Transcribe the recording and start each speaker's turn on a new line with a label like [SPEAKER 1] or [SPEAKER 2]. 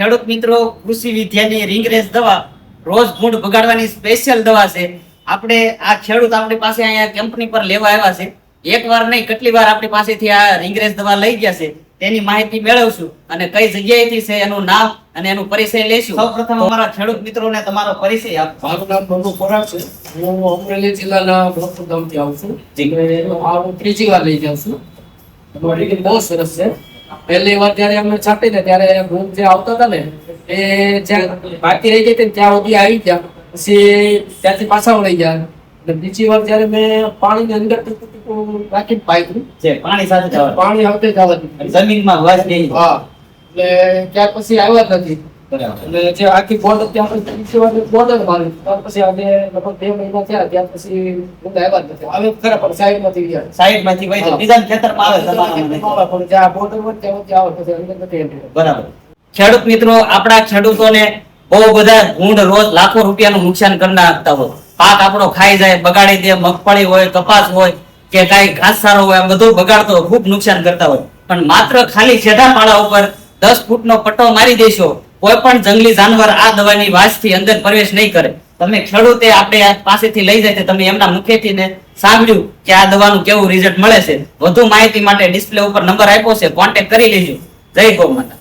[SPEAKER 1] ખેડૂત મિત્રો, કૃષિ વિદ્યાની રીંગરેસ દવા રોજ ભૂંડ બગાડવાની સ્પેશિયલ દવા છે. આપણે આ ખેડૂત આપણી પાસે અહીંયા કંપની પર લેવા આવ્યા છે. એક વાર નહીં, કેટલી વાર આપણી પાસેથી આ રીંગરેસ દવા લઈ ગયા છે. તેની માહિતી મેળવશું અને કઈ જગ્યાએથી છે એનું નામ અને એનું પરિચય લઈશું. સૌપ્રથમ અમારા ખેડૂત મિત્રોને તમારો પરિચય આપો.
[SPEAKER 2] મારું નામ બંબુ ખોરાક છે. હું અમરેલી જિલ્લાના ભોપર ગામથી આવું છું. હું ત્રીજી વાર લઈ જાઉં છું. અમારી બહુ સરસ છે. પહેલી વાર જયારે અમે છાંટી ને ત્યારે ભૂંડ જે આવતા હતા ને એ જ્યાં બાકી રહી ગઈ હતી ને ત્યાં સુધી આવી ગયા, પછી ત્યાંથી પાછા વળી ગયા. અને બીજી વાર જયારે મેં પાણીની અંદર ટીપું ટીપું રાખીને પાઇપનું
[SPEAKER 1] જે પાણી સાથે જવાનું.
[SPEAKER 2] પાણી આવતે જવા દીધું.
[SPEAKER 1] જમીનમાં વાસ નહીં.
[SPEAKER 2] હા, એટલે ત્યાર પછી આવ્યા જ નથી.
[SPEAKER 1] બરાબર.
[SPEAKER 2] એટલે જે આખી બોર્ડર ત્યાં ત્રીજી વાર બોર્ડર મારી, ત્યાર પછી આજે લગભગ 2 મહિના થયા, ત્યાર પછી હું આવ્યા જ નથી. આવે ખરા પણ સાઈડમાંથી ગયા.
[SPEAKER 1] સાઈડમાંથી વહી જાય. બીજા ખેતરમાં આવે તમારા.
[SPEAKER 2] પણ જ્યાં બોર્ડર હોય ત્યાંથી આવે પછી અંદર નથી entry.
[SPEAKER 1] બરાબર. ખેડૂત મિત્રો, આપણા ખેડૂતોને બહુ બધા ભૂંડ રોજ લાખો રૂપિયાનું નુકસાન કરી નાખતા હોય. પાક આપણો ખાઈ જાય, બગાડી દે. મગફળી હોય, કપાસ હોય કે કઈ ઘાસચારો હોય, આ બધું બગાડતો હોય, ખૂબ નુકસાન કરતા હોય. પણ માત્ર ખાલી છેડા પાળા ઉપર 10 ફૂટનો પટ્ટો મારી દેશો, કોઈ પણ જંગલી જાનવર આ દવાની વાસથી અંદર પ્રવેશ નહીં કરે. તમે ખેડૂતે આપણે પાસેથી લઈ જાય, તમે એમના મુખેથી ને સાંભળ્યું કે આ દવાનું કેવું રિઝલ્ટ મળે છે. વધુ માહિતી માટે ડિસ્પ્લે ઉપર નંબર આપ્યો છે, કોન્ટેક્ટ કરી લેજો. જય ગૌ માતા.